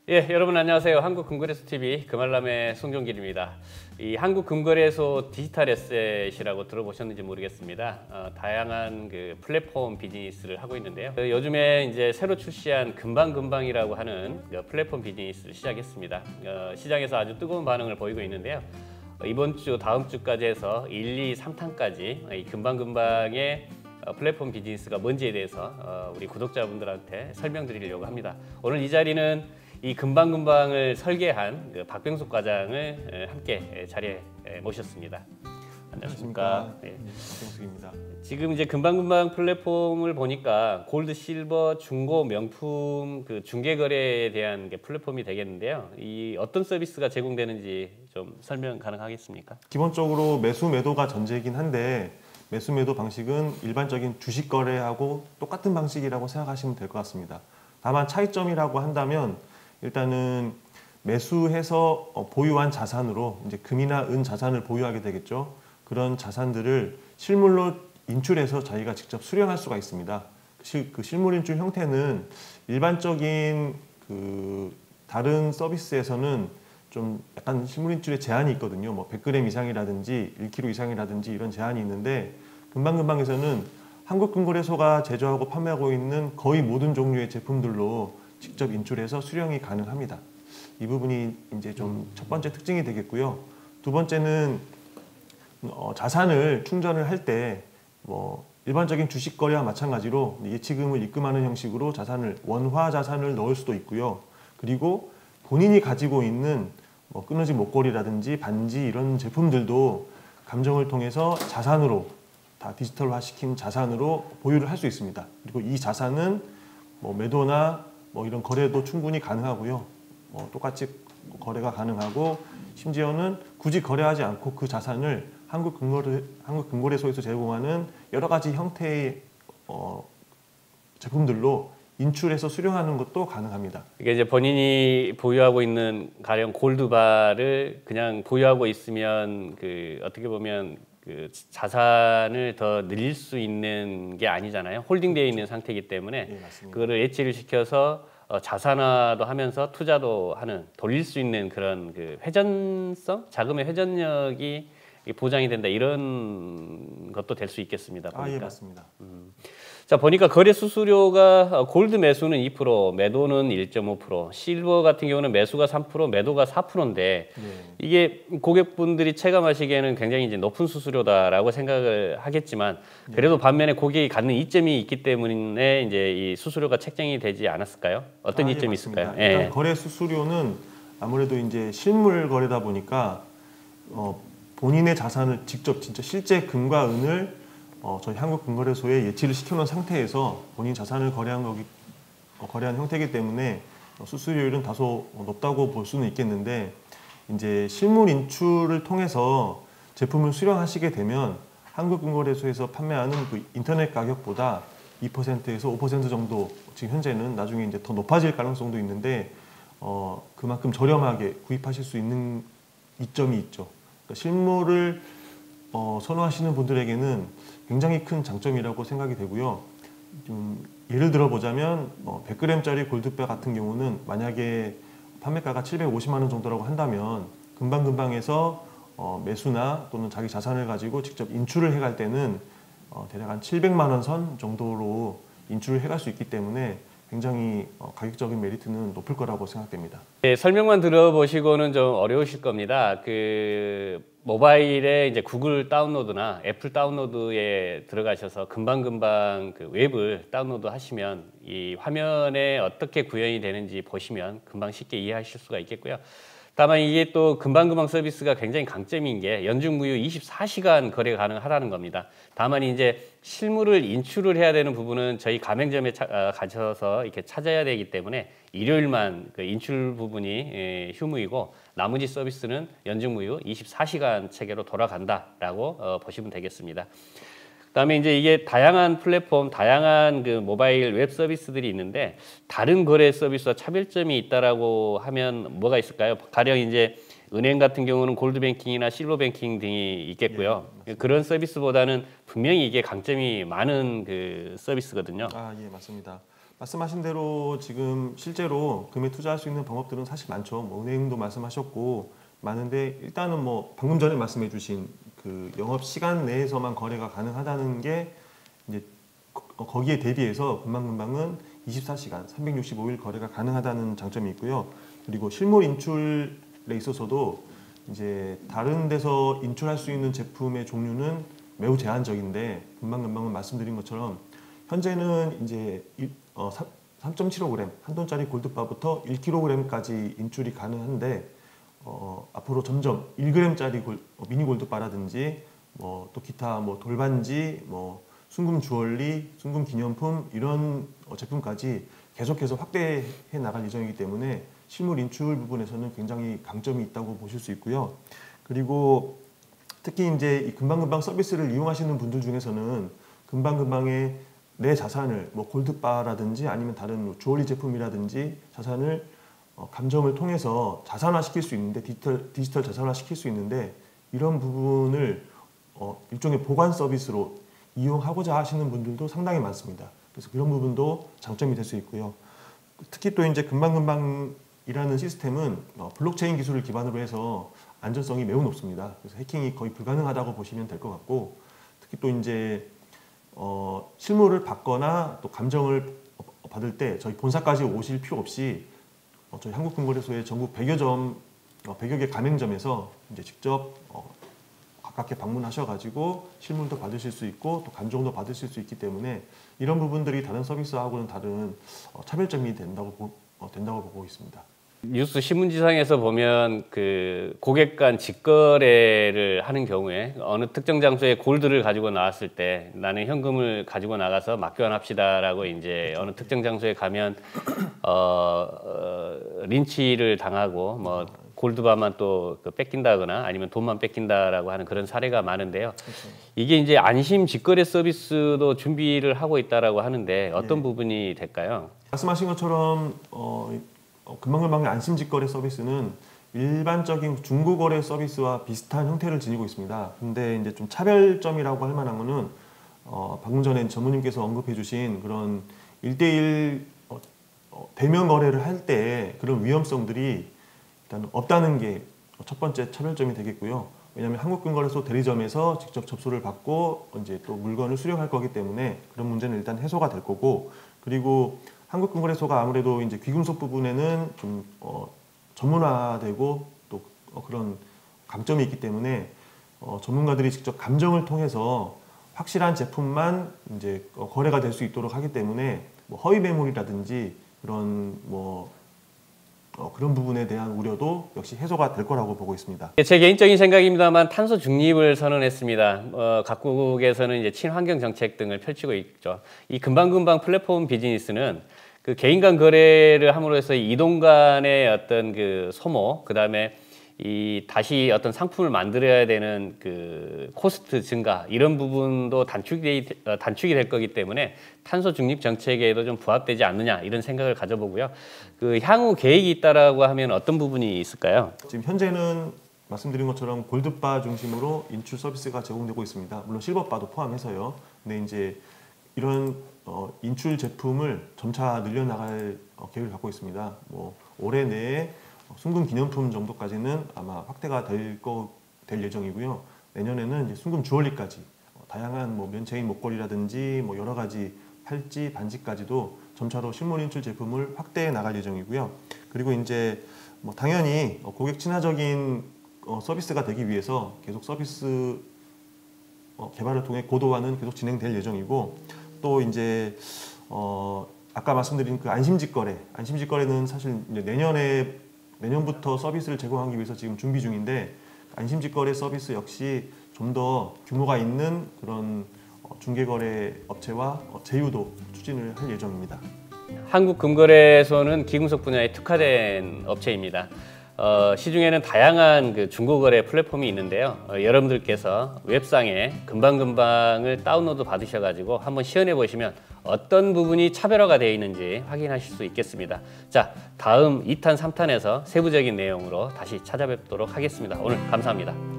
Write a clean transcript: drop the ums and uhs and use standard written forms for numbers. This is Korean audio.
예, 여러분 안녕하세요. 한국금거래소 TV 금알람의 송종길입니다. 이 한국금거래소 디지털 에셋이라고 들어보셨는지 모르겠습니다. 다양한 그 플랫폼 비즈니스를 하고 있는데요. 요즘에 이제 새로 출시한 금방금방이라고 하는 그 플랫폼 비즈니스를 시작했습니다. 시장에서 아주 뜨거운 반응을 보이고 있는데요. 이번 주, 다음 주까지 해서 1, 2, 3탄까지 이 금방금방의 플랫폼 비즈니스가 뭔지에 대해서 우리 구독자분들한테 설명드리려고 합니다. 오늘 이 자리는 이 금방금방을 설계한 그 박병숙 과장을 함께 자리에 모셨습니다. 안녕하십니까? 네, 박병숙입니다. 지금 이제 금방금방 플랫폼을 보니까 골드, 실버, 중고, 명품 그 중개 거래에 대한 게 플랫폼이 되겠는데요. 이 어떤 서비스가 제공되는지 좀 설명 가능하겠습니까? 기본적으로 매수 매도가 전제이긴 한데 매수 매도 방식은 일반적인 주식 거래하고 똑같은 방식이라고 생각하시면 될 것 같습니다. 다만 차이점이라고 한다면 일단은 매수해서 보유한 자산으로 이제 금이나 은 자산을 보유하게 되겠죠. 그런 자산들을 실물로 인출해서 자기가 직접 수령할 수가 있습니다. 그 실물 인출 형태는 일반적인 그 다른 서비스에서는 좀 약간 실물 인출에 제한이 있거든요. 뭐 100g 이상이라든지 1kg 이상이라든지 이런 제한이 있는데 금방금방에서는 한국금거래소가 제조하고 판매하고 있는 거의 모든 종류의 제품들로 직접 인출해서 수령이 가능합니다. 이 부분이 이제 좀 첫 번째 특징이 되겠고요. 두 번째는 자산을 충전을 할 때 뭐 일반적인 주식 거래와 마찬가지로 예치금을 입금하는 형식으로 자산을 원화 자산을 넣을 수도 있고요. 그리고 본인이 가지고 있는 뭐 끊어진 목걸이라든지 반지 이런 제품들도 감정을 통해서 자산으로 다 디지털화 시킨 자산으로 보유를 할 수 있습니다. 그리고 이 자산은 뭐 매도나 뭐 이런 거래도 충분히 가능하고요. 똑같이 거래가 가능하고 심지어는 굳이 거래하지 않고 그 자산을 한국금거래소에서 제공하는 여러 가지 형태의 제품들로 인출해서 수령하는 것도 가능합니다. 이게 이제 본인이 보유하고 있는 가령 골드바를 그냥 보유하고 있으면 그 어떻게 보면 그 자산을 더 늘릴 수 있는 게 아니잖아요. 홀딩되어 있는 상태이기 때문에 예, 맞습니다. 그거를 엣지를 시켜서 자산화도 하면서 투자도 하는 돌릴 수 있는 그런 그 회전성, 자금의 회전력이 보장이 된다 이런 것도 될 수 있겠습니다. 보니까. 예, 맞습니다. 자, 보니까 거래 수수료가 골드 매수는 2%, 매도는 1.5%, 실버 같은 경우는 매수가 3%, 매도가 4%인데 네. 이게 고객분들이 체감하시기에는 굉장히 이제 높은 수수료다라고 생각을 하겠지만 그래도 반면에 고객이 갖는 이점이 있기 때문에 이제 이 수수료가 책정이 되지 않았을까요? 어떤 이점이 있을까요? 일단 거래 수수료는 아무래도 이제 실물 거래다 보니까 본인의 자산을 직접 진짜 실제 금과 은을 저희 한국금거래소에 예치를 시켜놓은 상태에서 본인 자산을 거래한 형태이기 때문에 수수료율은 다소 높다고 볼 수는 있겠는데 이제 실물 인출을 통해서 제품을 수령하시게 되면 한국금거래소에서 판매하는 그 인터넷 가격보다 2%에서 5% 정도 지금 현재는 나중에 이제 더 높아질 가능성도 있는데 그만큼 저렴하게 구입하실 수 있는 이점이 있죠. 그러니까 실물을 선호하시는 분들에게는 굉장히 큰 장점이라고 생각이 되고요. 좀 예를 들어 보자면 100g짜리 골드바 같은 경우는 만약에 판매가가 750만 원 정도라고 한다면 금방금방에서 매수나 또는 자기 자산을 가지고 직접 인출을 해갈 때는 대략 한 700만 원 선 정도로 인출을 해갈 수 있기 때문에 굉장히 가격적인 메리트는 높을 거라고 생각됩니다. 네, 설명만 들어보시고는 좀 어려우실 겁니다. 그 모바일에 이제 구글 다운로드나 애플 다운로드에 들어가셔서 금방금방 그 웹을 다운로드 하시면 이 화면에 어떻게 구현이 되는지 보시면 금방 쉽게 이해하실 수가 있겠고요. 다만 이게 또 금방금방 서비스가 굉장히 강점인 게 연중무휴 24시간 거래가 가능하다는 겁니다. 다만 이제 실물을 인출을 해야 되는 부분은 저희 가맹점에 가셔서 이렇게 찾아야 되기 때문에 일요일만 그 인출 부분이 휴무이고 나머지 서비스는 연중무휴 24시간 체계로 돌아간다라고 보시면 되겠습니다. 그다음에 이제 이게 다양한 플랫폼, 다양한 그 모바일 웹 서비스들이 있는데 다른 거래 서비스와 차별점이 있다라고 하면 뭐가 있을까요? 가령 이제 은행 같은 경우는 골드뱅킹이나 실버뱅킹 등이 있겠고요. 그런 서비스보다는 분명히 이게 강점이 많은 그 서비스거든요. 예, 맞습니다. 말씀하신 대로 지금 실제로 금에 투자할 수 있는 방법들은 사실 많죠. 뭐 은행도 말씀하셨고 많은데 일단은 뭐 방금 전에 말씀해주신 그 영업 시간 내에서만 거래가 가능하다는 게 이제 거기에 대비해서 금방금방은 24시간 365일 거래가 가능하다는 장점이 있고요. 그리고 실물 인출에 있어서도 이제 다른 데서 인출할 수 있는 제품의 종류는 매우 제한적인데 금방금방은 말씀드린 것처럼 현재는 이제 3.75g 한 톤짜리 골드바부터 1kg까지 인출이 가능한데 앞으로 점점 1g짜리 미니 골드바라든지 뭐 또 기타 뭐 돌반지, 뭐 순금 주얼리, 순금 기념품 이런 제품까지 계속해서 확대해 나갈 예정이기 때문에 실물 인출 부분에서는 굉장히 강점이 있다고 보실 수 있고요. 그리고 특히 이제 이 금방금방 서비스를 이용하시는 분들 중에서는 금방금방에 내 자산을 뭐 골드바라든지 아니면 다른 주얼리 제품이라든지 자산을 감정을 통해서 자산화 시킬 수 있는데 디지털 자산화 시킬 수 있는데 이런 부분을 일종의 보관 서비스로 이용하고자 하시는 분들도 상당히 많습니다. 그래서 그런 부분도 장점이 될 수 있고요. 특히 또 이제 금방금방이라는 시스템은 블록체인 기술을 기반으로 해서 안전성이 매우 높습니다. 그래서 해킹이 거의 불가능하다고 보시면 될 것 같고, 특히 또 이제 실물을 받거나 또 감정을 받을 때 저희 본사까지 오실 필요 없이 저희 한국금거래소의 전국 100여 개 가맹점에서 이제 직접 가깝게 방문하셔가지고 실물도 받으실 수 있고 또 감정도 받으실 수 있기 때문에 이런 부분들이 다른 서비스하고는 다른 차별점이 된다고 보고 있습니다. 뉴스 신문지상에서 보면 그 고객 간 직거래를 하는 경우에 어느 특정 장소에 골드를 가지고 나왔을 때 나는 현금을 가지고 나가서 맞교환합시다라고 이제 어느 특정 장소에 가면 린치를 당하고 뭐 골드바만 또 뺏긴다거나 아니면 돈만 뺏긴다라고 하는 그런 사례가 많은데요. 그렇죠. 이게 이제 안심 직거래 서비스도 준비를 하고 있다라고 하는데 어떤 예. 부분이 될까요? 말씀하신 것처럼 금방금방의 안심직거래 서비스는 일반적인 중고거래 서비스와 비슷한 형태를 지니고 있습니다. 근데 이제 좀 차별점이라고 할 만한 거는 방금 전에 전무님께서 언급해주신 그런 1대1 대면 거래를 할 때 그런 위험성들이 일단 없다는 게 첫 번째 차별점이 되겠고요. 왜냐하면 한국금거래소 대리점에서 직접 접수를 받고 이제 또 물건을 수령할 거기 때문에 그런 문제는 일단 해소가 될 거고, 그리고 한국금거래소가 아무래도 이제 귀금속 부분에는 좀 전문화되고 또 그런 강점이 있기 때문에 전문가들이 직접 감정을 통해서 확실한 제품만 이제 거래가 될 수 있도록 하기 때문에 뭐 허위 매물이라든지 그런 그런 부분에 대한 우려도 역시 해소가 될 거라고 보고 있습니다. 제 개인적인 생각입니다만 탄소 중립을 선언했습니다. 각국에서는 이제 친환경 정책 등을 펼치고 있죠. 이 금방금방 플랫폼 비즈니스는 그 개인 간 거래를 함으로 해서 이동 간의 어떤 그 소모, 그다음에 이 다시 어떤 상품을 만들어야 되는 그 코스트 증가 이런 부분도 단축이 될 거기 때문에 탄소 중립 정책에도 좀 부합되지 않느냐 이런 생각을 가져보고요. 그 향후 계획이 있다라고 하면 어떤 부분이 있을까요? 지금 현재는 말씀드린 것처럼 골드바 중심으로 인출 서비스가 제공되고 있습니다. 물론 실버바도 포함해서요. 근데 이제 이런 인출 제품을 점차 늘려나갈 계획을 갖고 있습니다. 뭐 올해 내에 순금 기념품 정도까지는 아마 확대가 될 예정이고요. 내년에는 이제 순금 주얼리까지 다양한 뭐 면체인 목걸이라든지 뭐 여러 가지 팔찌, 반지까지도 점차로 실물 인출 제품을 확대해 나갈 예정이고요. 그리고 이제 뭐 당연히 고객 친화적인 서비스가 되기 위해서 계속 서비스 개발을 통해 고도화는 계속 진행될 예정이고, 또 이제 아까 말씀드린 그 안심직거래는 사실 이제 내년부터 서비스를 제공하기 위해서 지금 준비 중인데, 안심직거래 서비스 역시 좀 더 규모가 있는 그런 중개거래 업체와 제휴도 추진을 할 예정입니다. 한국금거래소는 기금속 분야에 특화된 업체입니다. 시중에는 다양한 그 중고거래 플랫폼이 있는데요. 여러분들께서 웹상에 금방금방을 다운로드 받으셔가지고 한번 시연해 보시면 어떤 부분이 차별화가 되어 있는지 확인하실 수 있겠습니다. 자, 다음 2탄, 3탄에서 세부적인 내용으로 다시 찾아뵙도록 하겠습니다. 오늘 감사합니다.